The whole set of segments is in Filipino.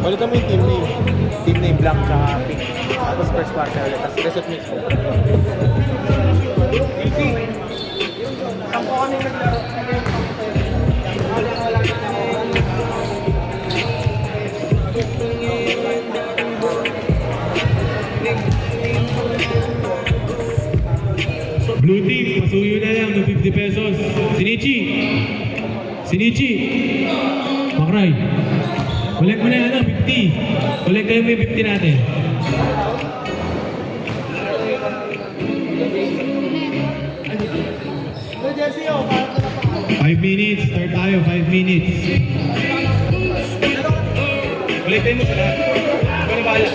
Balikan mo yung team name. Team name black tsaka pink. Tapos first quarter ulit. Tapos reset mix mo. Easy. Saan po kami naglaro? Blue team, pasuyo na lang ng 50 pesos. Sinichi! Sinichi! Makray! Collect mo na yan, 50. Collect kayo mo yung 50 natin. Five minutes, start tayo, 5 minutes. Collect kayo mo sa lahat. Ikaw na bahala.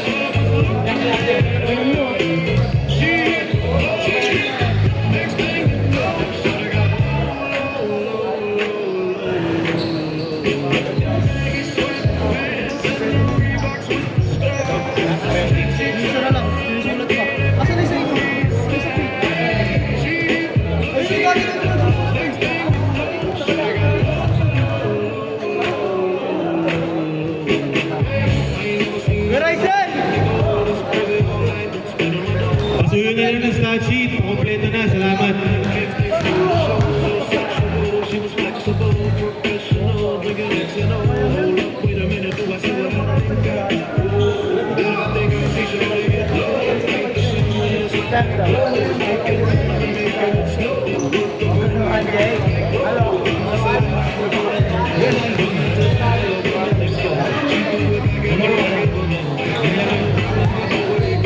Pasuyo na lang ng stat sheet. Pakompleto na. Salamat.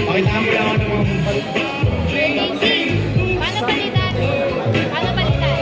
Pakita mo lang ako ng mga Paano palitan? Paano palitan?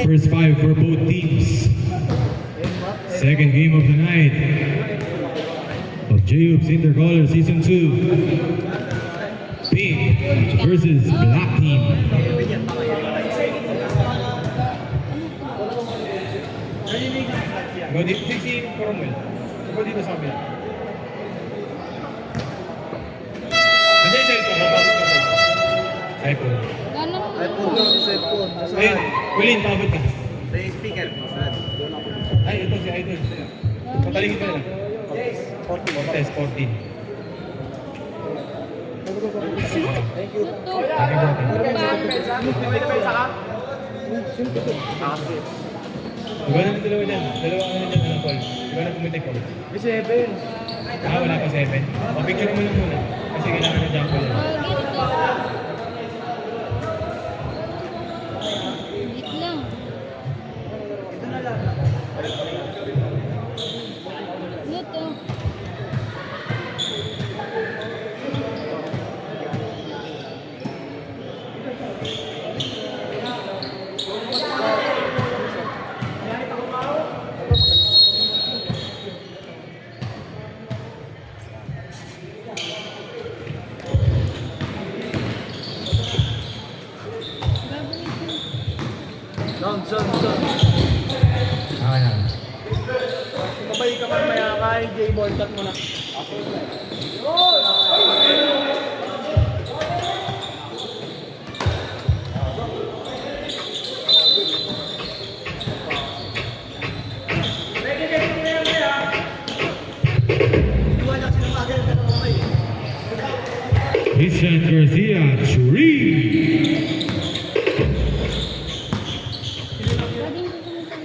First five for both teams. Second game of the night of J-Hoops Intercolor Season 2. Pink versus Black Team. Go dito, si Coromel. Go dito sa amin. Ano yung cellphone? Mababot ka sa iPhone. iPhone daw, si cellphone. Ayun, Kulin, pabot ka. Sa speaker. Ay, ito si Idol. Patalingin ka na lang. Test 14. Thank you. Diba naman dalawa dyan? Dalawa ka na dyan, ano, Paul? Diba na pumitik ko? May 7. Wala pa 7. Picture mo lang muna. Kasi kailangan na jump ko lang. Wait lang. Ito. Zone. Okay na. Babay ka mamaya kay J-Ball. Cut mo na. Christian Garcia, Churi. Pwedeng pumunta.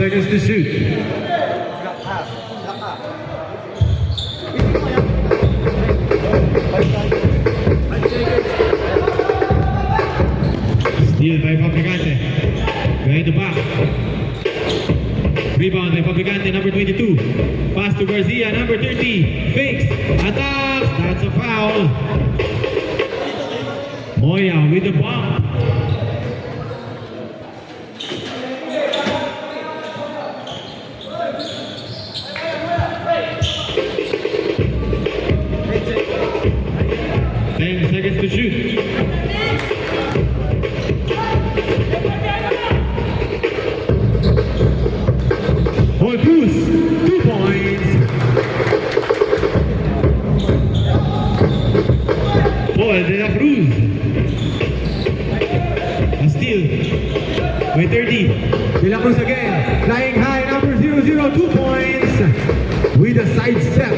Seconds to shoot. Steal by Fabricante. Behind the back. Rebound by Fabricante, number 22. Pass to Garcia, number 30. Fakes. Attacks. That's a foul. Moya with the bomb. Seconds to shoot. Boy Cruz, 2 points. Boy De La Cruz. A steal. By 30. De La Cruz again. Flying high, number 00, 2 points. With a side step.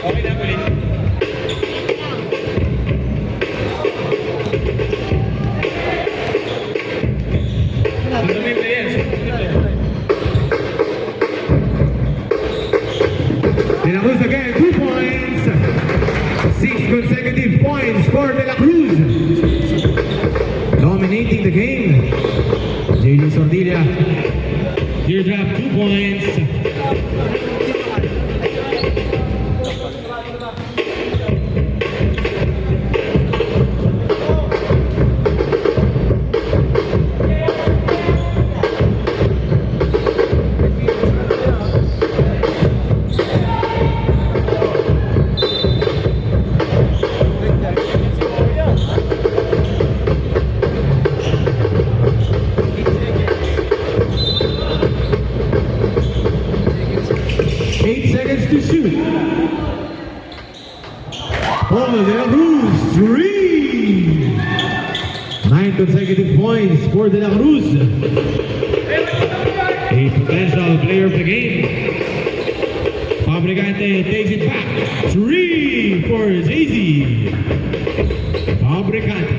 Okay na, ulit. Ano may players? De La Cruz again, 2 points. 6 consecutive points for De La Cruz. Dominating the game. JJ Sordilla. Teardrop, 2 points. To shoot. Oh, De La Cruz, 3. 9 consecutive points for De La Cruz. A potential player of the game. Fabricante takes it back. 3 for Jay-Z. Fabricante.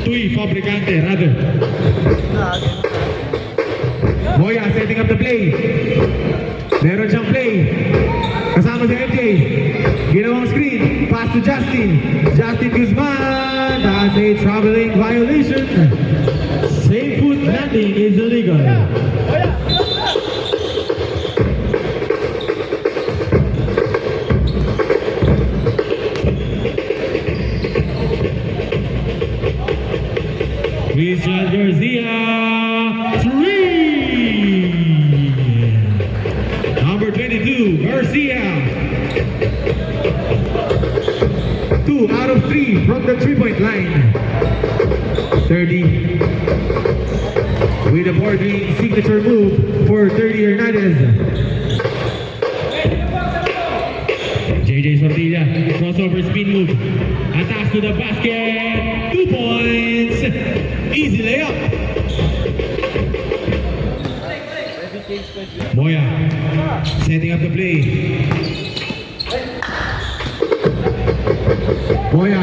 Tui Fabricante, rather. Moya setting up the play. Meron siyang play. Kasama si MJ. Ginawang screen. Pass to Justin. Justin Guzman. That's a traveling violation. Safe foot landing is illegal. Christian Garcia. 3. Number 22, Garcia. 2 out of 3 from the 3-point line. 30. With a boarding signature move for 30 Hernandez. JJ Sordilla, crossover spin move. Attacks to the basket. 2 points. Easy layup. Moya setting up the play. Moya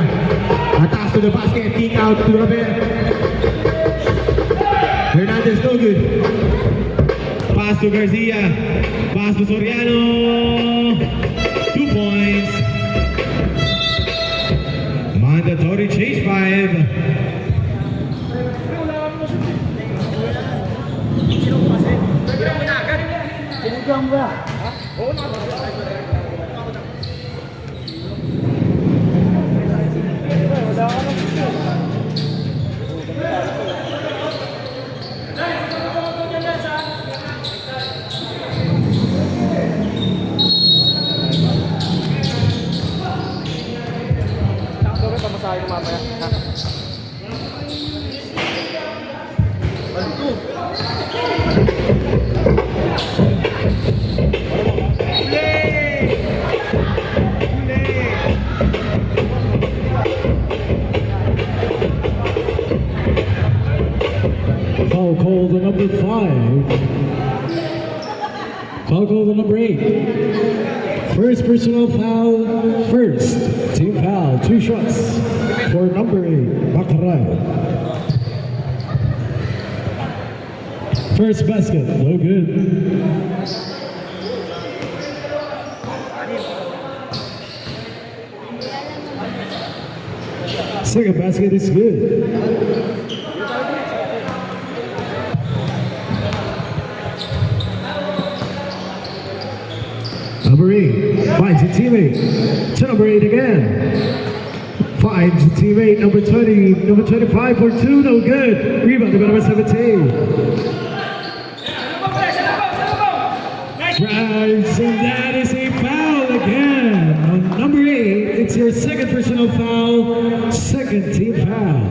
attacks to the basket, kick out to Robert. Hernandez no good. Pass to Garcia. Pass to Soriano. 2 points. Mandatory change 5. Foul called the number 5. Foul called the number 8. First personal foul, first. Team foul, 2 shots for number 8, Baccarat. First basket, no good. Second basket is good. Number 8 finds a teammate. To number 8 again. Finds a teammate. Number 20, number 25 for 2, no good. Rebound to number 17. Drives, and that is a foul again. On number 8, it's your second personal foul, second team foul.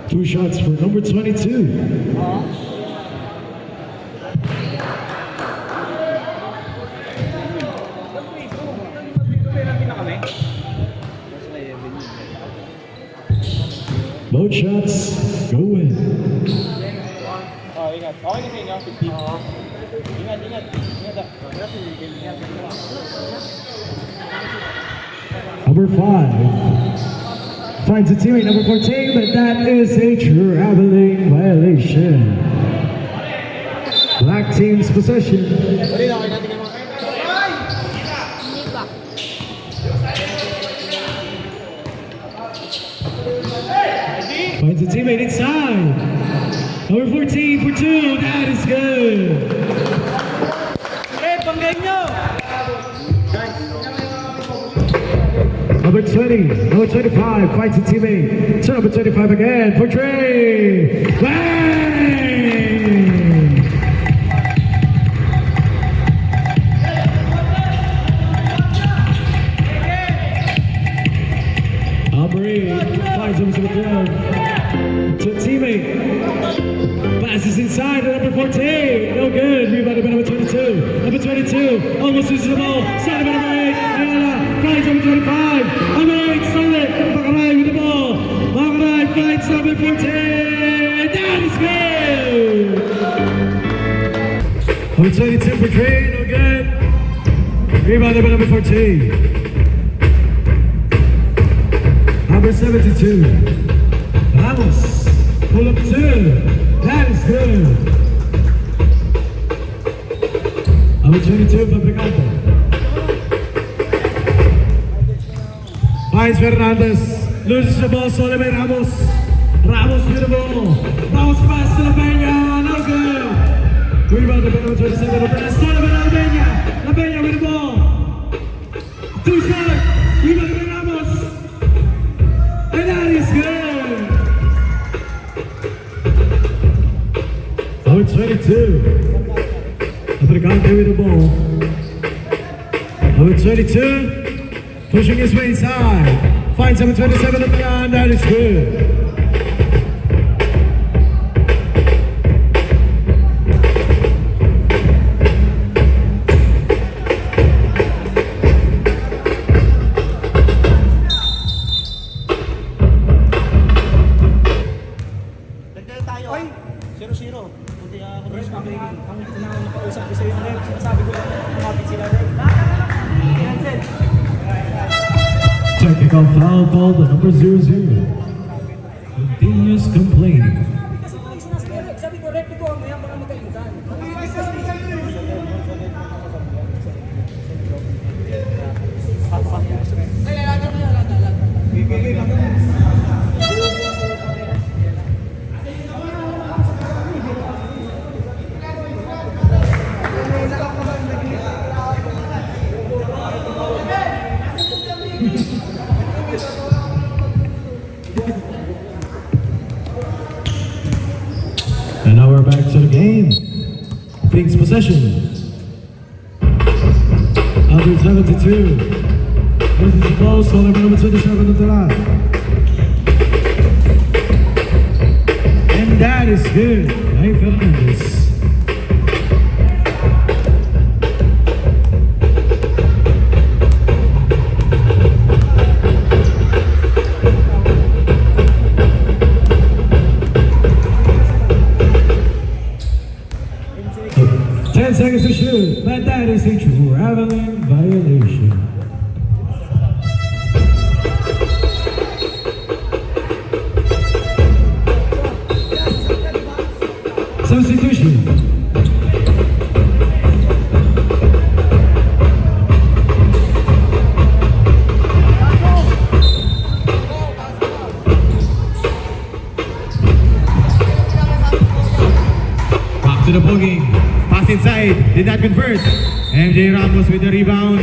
Two shots for number 22. Both shots go in. Ingat. Okay na sa inyo, 50. Ingat. Number 5 finds a teammate, number 14, but that is a traveling violation. Black team's possession. Hindi pa. Finds a teammate inside. Number 14 for 2, that is good. Number 20, number 25 finds a teammate. To number 25 again for Trey. Bang! Number 8 finds him to the ground. To a teammate. Passes inside to number 14. No good. Rebounded by number 22. Number 22 almost loses the ball. Side by number 8. Ayala finds number 25. Number 8 stole it. Baccarat with the ball. Baccarat finds number 14. That is good. Number 22 for Trey. No good. Rebounded by number 14. Number 72. Ramos. Pull up 2. That is good. Number 22, Fabricante. Finds Fernandez. Loses the ball, Solomon Ramos. Ramos with the ball. Ramos pass to La Peña. No good. Rebound to number 27. Solomon La Peña. La Peña with the ball. 2 shot. Rebound to Ramos. And that is good. Number 22. Fabricante with the ball. Number 22. Pushing his way inside. Finds number 27 at the line. That is good. 0-0. Buti ako rin kami. Ang nakausap ko sa'yo na sinasabi ko lang kumapit sila rin. Technical foul ball, the number 00. Continuous complaining. Sabi ko, rep ko, may mga magkaibigan. And now we're back to the game. Kings possession. Under 72. This is close, only number 27 of the line. And that is good. Hey, Fernandez. Seconds to shoot, but that is a traveling violation. Substitution. Back to the ball game. Pass inside, did not convert. MJ Ramos with the rebound.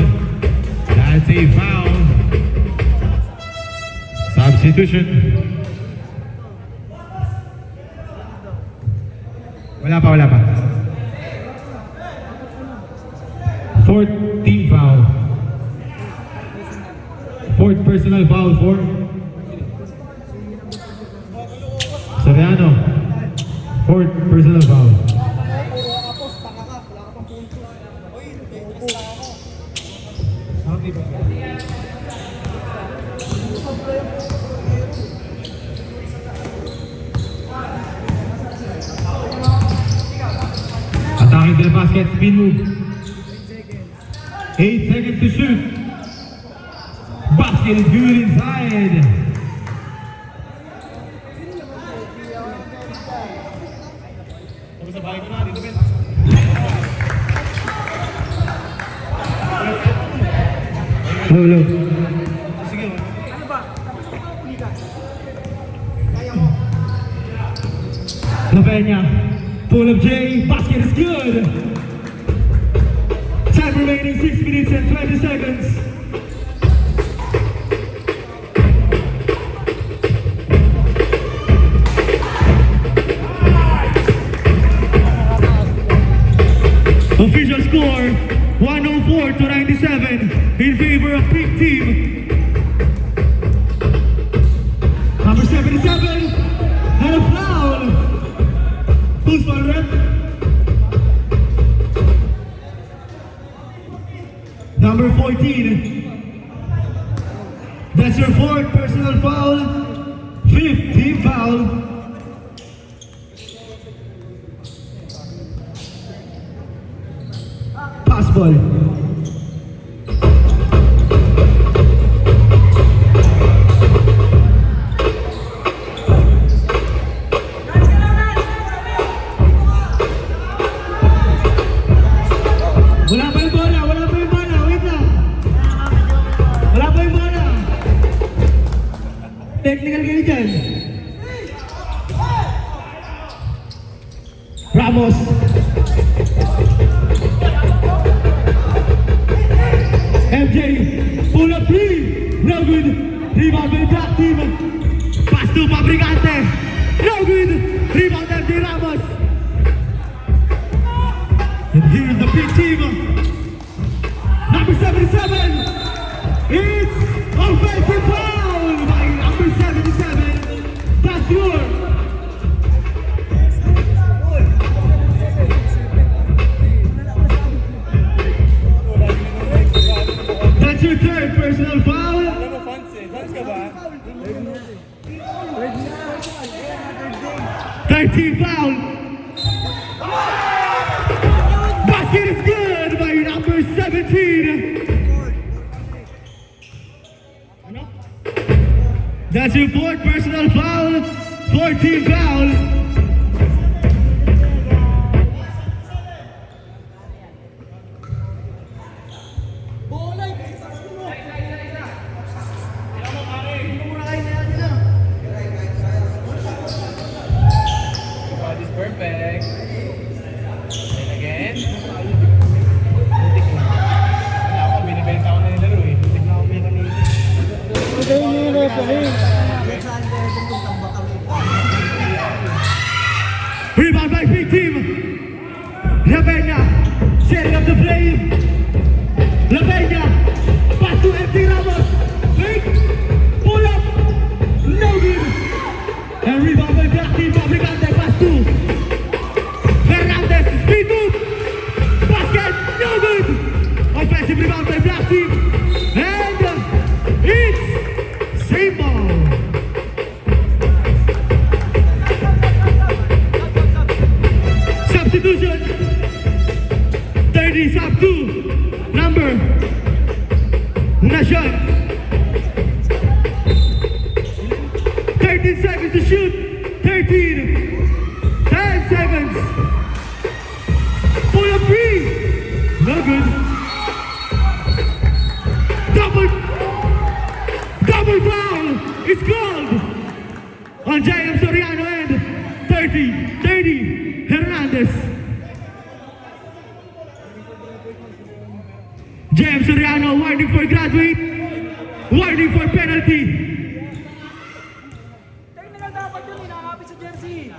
That's a foul. Substitution. Wala pa. Fourth team foul. Fourth personal foul for Soriano. Fourth personal foul. Attacking to the basket, spin move. 8 seconds to shoot. Basket is good inside. Hello. La Peña, pull up J, basket is good. Time remaining 6 minutes and 20 seconds. Official score 104-97 in favor of Pink Team. Number 77 and a foul. Who's foul, rep? Number 14. That's your fourth personal foul. Fifth team foul. Pass ball. Wala pa yung bola, wait lang. Wala pa yung bola. Technical kayo dyan. Ramos. MJ, pull up three. No good. Rebound by the black team. Pass to Fabricante. No good. Rebound MJ Ramos. And here's the big team. Number 77. It's offensive foul by number 77. That's yours. That's your third personal foul. Alam mo, fans eh. Fans ka ba? 13 foul. Basket is good by number 17. That's your fourth personal foul, 14 foul. Body's perfect. And again. Wala ako, binibenta ko na yung laro eh. Butik na ako may kanina. Rebound by big team. Lavenia setting up the play. Lavenia pass to empty Ramos. Big pull up, no good. And rebound by black team. Fabricante pass to Fernandez. Speed move. Basket, no good. Offensive rebound by black team. And it's same ball. Substitution. 30 sub 2. Number Nation. 13 seconds to shoot. 13. 10 seconds. Pull up 3. No good. Double foul. It's called on James Soriano and 30 Hernandez. James Soriano warning for graduate, warning for penalty. Technical dapat yun, nakakapit sa jersey.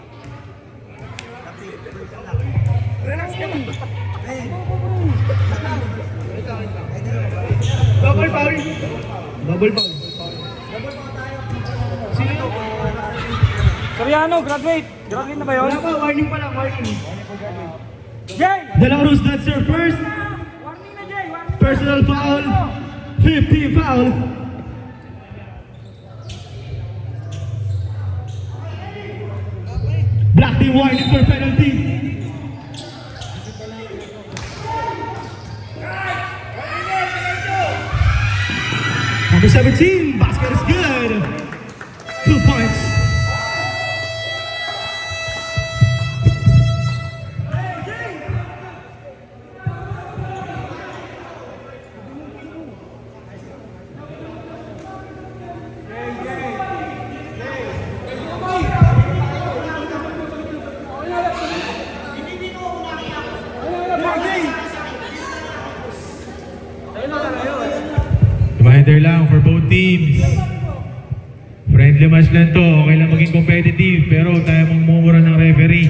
Double foul. Double foul. Soriano, graduate. Graduate na ba yun? Wala pa, warning pa lang, warning. Jay! De La Cruz, that's your first Warning na, Jay! Warning! personal foul. 15 foul. Black team warning for penalty. Number 17, basket is good. 2 points. Reminder lang for both teams. Friendly match lang to. Okay lang maging competitive pero huwag tayo mangmumura ng referee.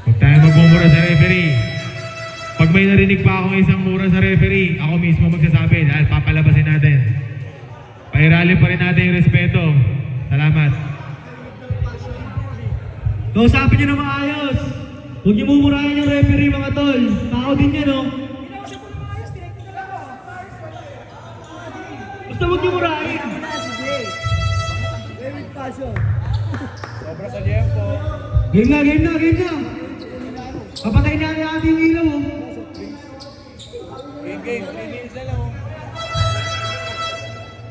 Huwag tayo magmumura sa referee. Pag may narinig pa akong isang mura sa referee, ako mismo magsasabi dahil papalabasin natin. Pairalin pa rin natin yung respeto. Salamat. Kausapin nyo na maayos. Huwag nyo mumurahin yung referee mga tol. Tao din yan, oh. Basta huwag nyo murahin. Sobra sa liempo. Game na, game na, game na. Kapatay na ang ating ilaw, oh. Game, 3 minutes na lang.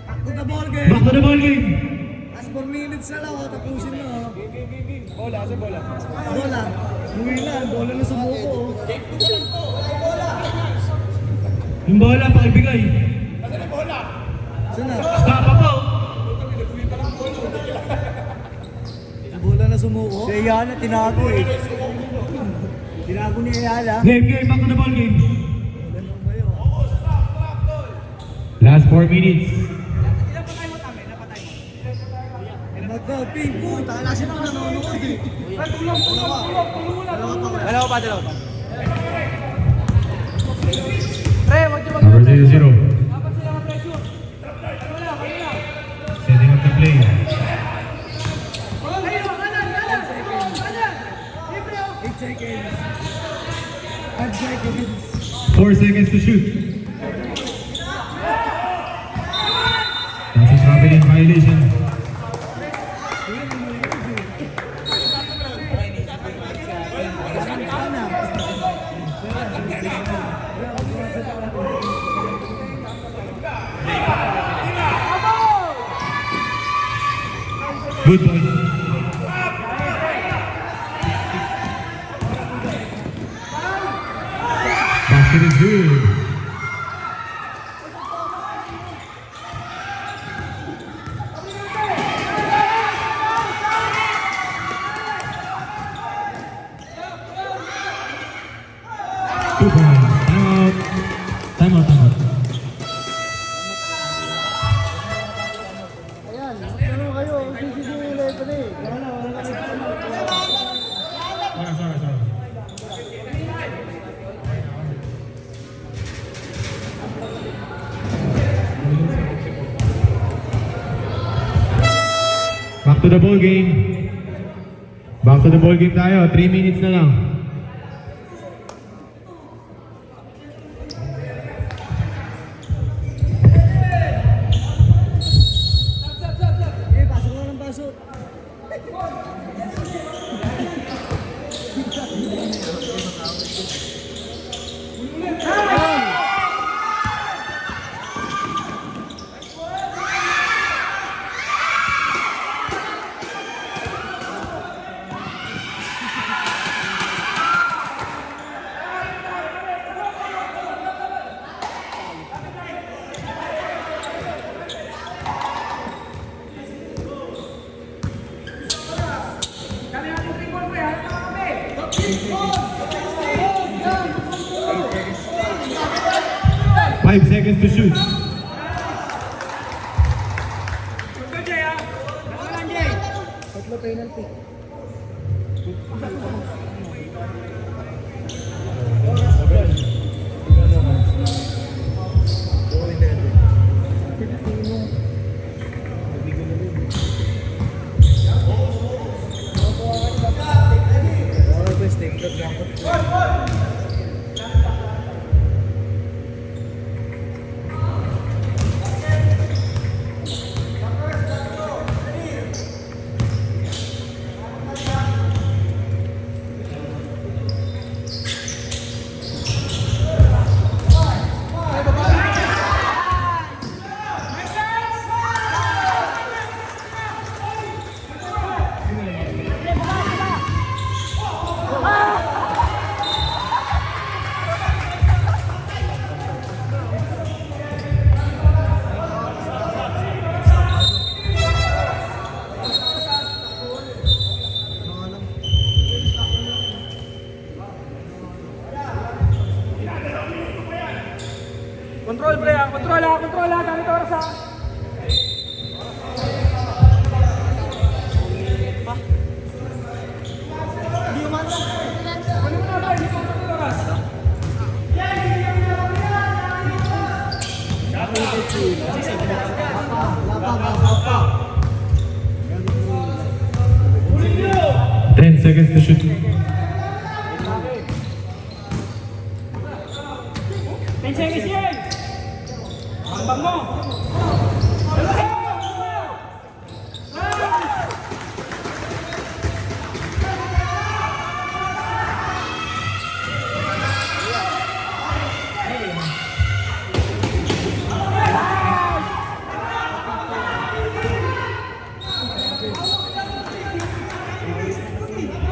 Back to the ball game. Back to the ball game. Last 4 minutes na lang, tapusin na. Game. Bola, sa bola. Bola. Uwi na, bola na sumuko. Yung bola, pakibigay. Saan na? Tapa po. Bola na sumuko. Si Ayala, tinago eh. Tinago ni Ayala. Game, back to the ball game. Last 4 minutes. Mag-go, ping, puta. Alasin mo na nanonood eh. Tulong. Dalawa pa. Pre, wag niyo Number 0-0. dapat sila mag-pressure. Setting up the play. Seconds. 5 seconds. 4 seconds to shoot. That's a traveling violation. Good ball. Basket is good. Two points. Time out. Ayan, ano kayo? Sisisi yung referee. Sorry. Back to the ball game. Back to the ball game tayo. 3 minutes na lang. Eh, pasok na ng pasok. Five seconds to shoot. Tatlo penalty. Control, pre, control, gamit oras ha. Lapa. 10 seconds to shoot. 10 seconds yan. Bang mo.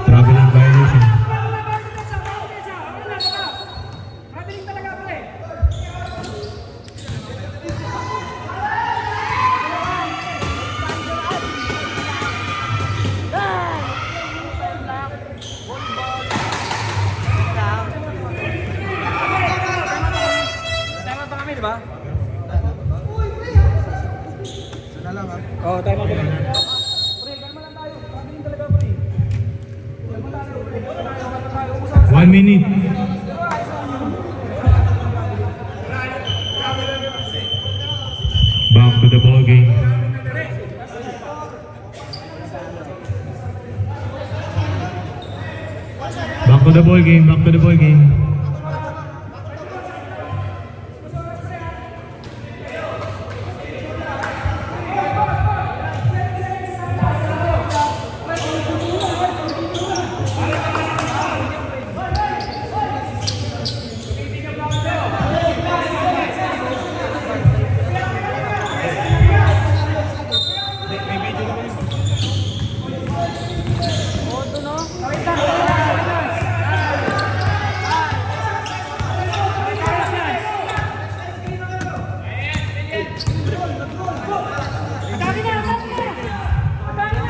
Traveling violation. Traveling talaga, pre. Tama pa kami, di ba? Sana lang ha. Oo, tama pa kami. Pre, kalma lang tayo. Traveling talaga, pre. Kalma tayo. 1 minute. Back to the ball game. Back to the ball game.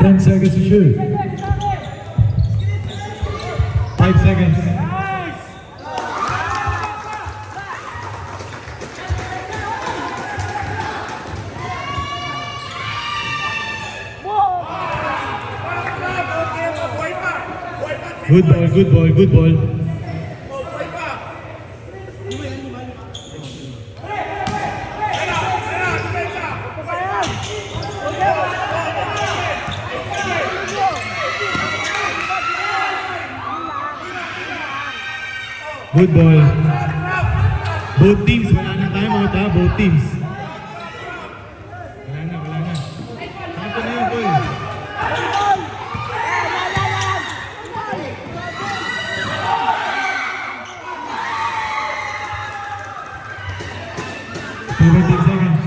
10 seconds to shoot. 5 seconds. Good ball, good ball, good ball. Good ball. Both teams, wala na tayo mga ta, both teams. Wala na, wala na. Ito na yun, boy. Seconds.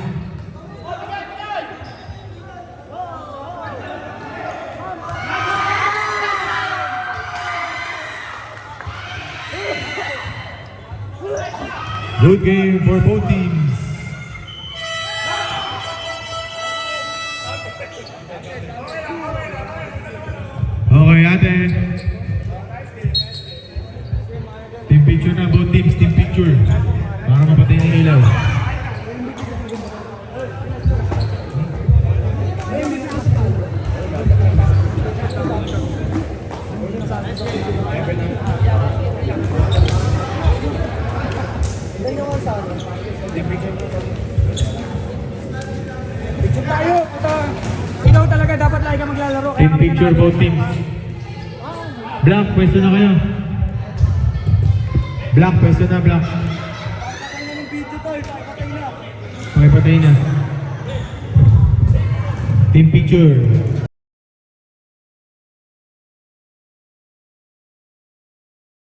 Good game for both teams. Okay, ate. Team picture na, both teams, team picture. Para mapatay ng ilaw. Picture tayo. Ito. Ikaw talaga dapat lagi ka maglalaro. Kaya Team kami picture, nanalo. both teams. Black, pwesto na kayo. Black, pwesto na, black. Patay na ng video tol, patay na. Okay, patay na. Team picture.